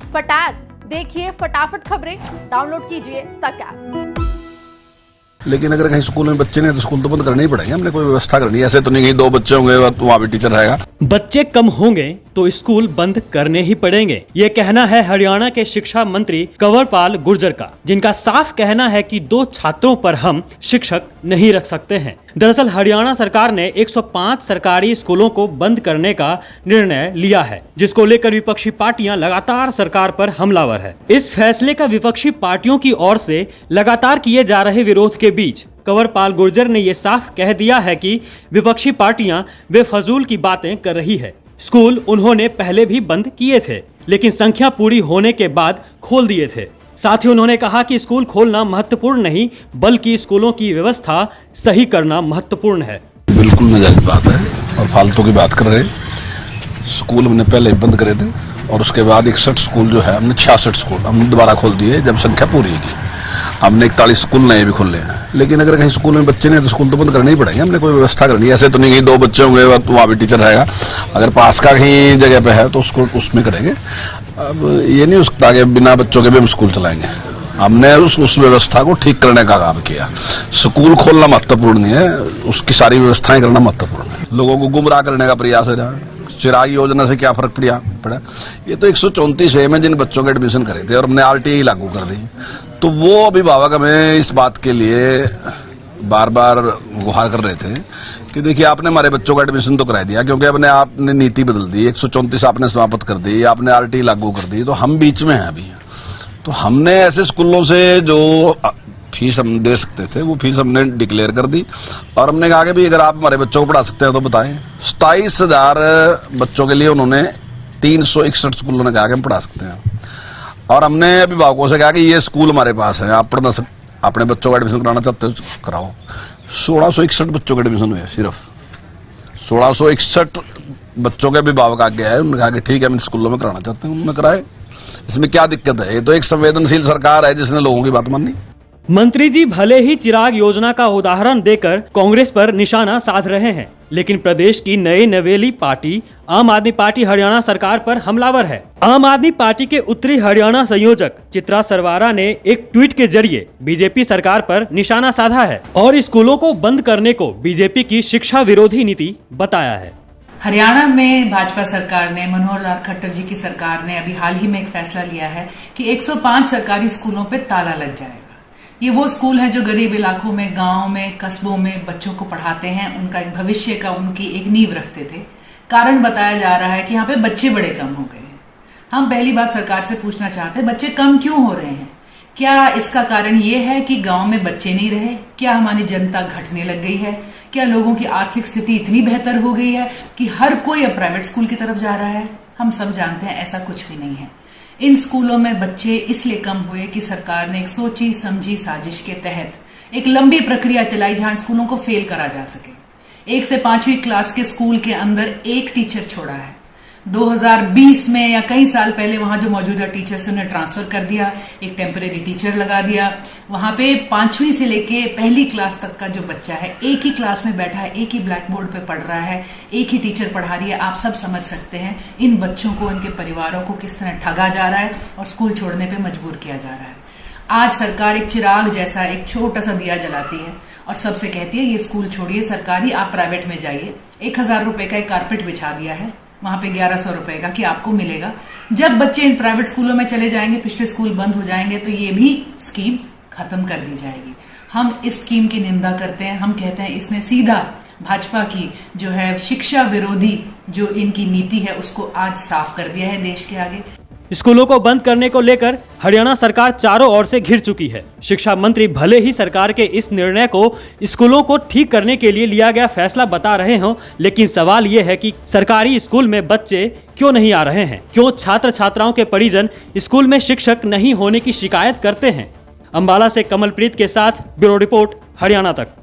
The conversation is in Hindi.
फटाक देखिए फटाफट खबरें, डाउनलोड कीजिए तक ऐप। लेकिन अगर कहीं स्कूल में बच्चे नहीं तो स्कूल तो बंद करने ही पड़ेंगे, हमने कोई व्यवस्था करनी है। ऐसे तो नहीं कहीं 2 बच्चे होंगे तो वहाँ भी टीचर रहेगा। बच्चे कम होंगे तो स्कूल बंद करने ही पड़ेंगे, ये कहना है हरियाणा के शिक्षा मंत्री कंवरपाल गुर्जर का, जिनका साफ कहना है कि 2 छात्रों पर हम शिक्षक नहीं रख सकते हैं। दरअसल हरियाणा सरकार ने 105 सरकारी स्कूलों को बंद करने का निर्णय लिया है, जिसको लेकर विपक्षी पार्टियां लगातार सरकार पर हमलावर है। इस फैसले का विपक्षी पार्टियों की ओर से लगातार किए जा रहे विरोध के बीच कंवरपाल गुर्जर ने ये साफ कह दिया है कि विपक्षी पार्टियां बेफजूल की बातें कर रही है। स्कूल उन्होंने पहले भी बंद किए थे, लेकिन संख्या पूरी होने के बाद खोल दिए थे। साथ ही उन्होंने कहा कि स्कूल खोलना महत्वपूर्ण नहीं, बल्कि स्कूलों की व्यवस्था सही करना महत्वपूर्ण है। बिल्कुल नाजायज बात है और फालतू की बात कर रहे हैं। स्कूल हमने पहले बंद करे थे और उसके बाद 61 स्कूल जो है हमने 66 स्कूल हमने दोबारा खोल दिए जब संख्या पूरी होगी। हमने 41 स्कूल नए भी खोले हैं। लेकिन अगर कहीं स्कूल में बच्चे नहीं तो स्कूल तो बंद करने ही पड़ेंगे, हमने कोई व्यवस्था करनी है। ऐसे तो नहीं कहीं 2 बच्चे होंगे तो वहाँ भी टीचर रहेगा। अगर पास का कहीं जगह पे है तो उसको उसमें करेंगे। अब ये नहीं हो सकता कि बिना बच्चों के भी हम स्कूल चलाएंगे। हमने उस व्यवस्था को ठीक करने का काम किया। स्कूल खोलना महत्वपूर्ण नहीं है, उसकी सारी व्यवस्थाएं करना महत्वपूर्ण है। लोगों को गुमराह करने का प्रयास है रहा। चिराग योजना से क्या फर्क पड़ा? ये तो 134 है में जिन बच्चों के एडमिशन करे थे और हमने RTI लागू कर दी। तो वो अभिभावक हमें इस बात के लिए बार बार गुहार कर रहे थे कि देखिए आपने हमारे बच्चों का एडमिशन तो करा दिया, क्योंकि अपने आपने नीति बदल दी, 134 आपने समाप्त कर दी, आपने RTI लागू कर दी, तो हम बीच में हैं अभी। तो हमने ऐसे स्कूलों से जो फीस हम दे सकते थे वो फीस हमने डिक्लेयर कर दी और हमने कहा कि भाई अगर आप हमारे बच्चों को पढ़ा सकते हैं तो बताएं। 27,000 बच्चों के लिए उन्होंने 361 स्कूलों ने कहा कि हम पढ़ा सकते हैं और हमने अभिभावकों से कहा कि ये स्कूल हमारे पास है, आप पढ़ना अपने बच्चों का एडमिशन कराना चाहते हो कराओ। 1661 बच्चों का एडमिशन हुए, सिर्फ 1661 बच्चों के अभिभावक आगे आए, उन्होंने कहा कि ठीक है हम स्कूलों में कराना चाहते हैं, उन्होंने कराए। इसमें क्या दिक्कत है? ये तो एक संवेदनशील सरकार है जिसने लोगों की बात मानी। मंत्री जी भले ही चिराग योजना का उदाहरण देकर कांग्रेस पर निशाना साध रहे हैं, लेकिन प्रदेश की नई नवेली पार्टी आम आदमी पार्टी हरियाणा सरकार पर हमलावर है। आम आदमी पार्टी के उत्तरी हरियाणा संयोजक चित्रा सरवारा ने एक ट्वीट के जरिए बीजेपी सरकार पर निशाना साधा है और स्कूलों को बंद करने को बीजेपी की शिक्षा विरोधी नीति बताया है। हरियाणा में भाजपा सरकार ने, मनोहर लाल खट्टर जी की सरकार ने अभी हाल ही में एक फैसला लिया है कि 105 सरकारी स्कूलों पे ताला लग जाएगा। ये वो स्कूल हैं जो गरीब इलाकों में, गांव में, कस्बों में बच्चों को पढ़ाते हैं, उनका एक भविष्य का उनकी एक नींव रखते थे। कारण बताया जा रहा है कि यहाँ पे बच्चे बड़े कम हो गए हैं। हम पहली बात सरकार से पूछना चाहते हैं, बच्चे कम क्यों हो रहे हैं? क्या इसका कारण ये है कि गांव में बच्चे नहीं रहे? क्या हमारी जनता घटने लग गई है? क्या लोगों की आर्थिक स्थिति इतनी बेहतर हो गई है कि हर कोई अब प्राइवेट स्कूल की तरफ जा रहा है? हम सब जानते हैं ऐसा कुछ भी नहीं है। इन स्कूलों में बच्चे इसलिए कम हुए कि सरकार ने एक सोची समझी साजिश के तहत एक लंबी प्रक्रिया चलाई जहां स्कूलों को फेल करा जा सके। 1 से 5वीं क्लास के स्कूल के अंदर एक टीचर छोड़ा है। 2020 में या कई साल पहले वहां जो मौजूदा टीचर से उन्हें ट्रांसफर कर दिया, एक टेम्परेरी टीचर लगा दिया। वहां पे 5वीं से लेके पहली क्लास तक का जो बच्चा है एक ही क्लास में बैठा है, एक ही ब्लैक बोर्ड पे पढ़ रहा है, एक ही टीचर पढ़ा रही है। आप सब समझ सकते हैं इन बच्चों को, इनके परिवारों को किस तरह ठगा जा रहा है और स्कूल छोड़ने पे मजबूर किया जा रहा है। आज सरकार एक चिराग जैसा एक छोटा सा दिया जलाती है और सबसे कहती है ये स्कूल छोड़िए सरकारी, आप प्राइवेट में जाइए। 1,000 रुपए का एक कारपेट बिछा दिया है, वहां पे 1100 रुपए का कि आपको मिलेगा। जब बच्चे इन प्राइवेट स्कूलों में चले जाएंगे, पिछले स्कूल बंद हो जाएंगे, तो ये भी स्कीम खत्म कर दी जाएगी। हम इस स्कीम की निंदा करते हैं। हम कहते हैं इसने सीधा भाजपा की जो है शिक्षा विरोधी जो इनकी नीति है उसको आज साफ कर दिया है देश के आगे। स्कूलों को बंद करने को लेकर हरियाणा सरकार चारों ओर से घिर चुकी है। शिक्षा मंत्री भले ही सरकार के इस निर्णय को स्कूलों को ठीक करने के लिए लिया गया फैसला बता रहे हों, लेकिन सवाल ये है कि सरकारी स्कूल में बच्चे क्यों नहीं आ रहे हैं? क्यों छात्र छात्राओं के परिजन स्कूल में शिक्षक नहीं होने की शिकायत करते हैं? अंबाला से कमलप्रीत के साथ ब्यूरो रिपोर्ट, हरियाणा तक।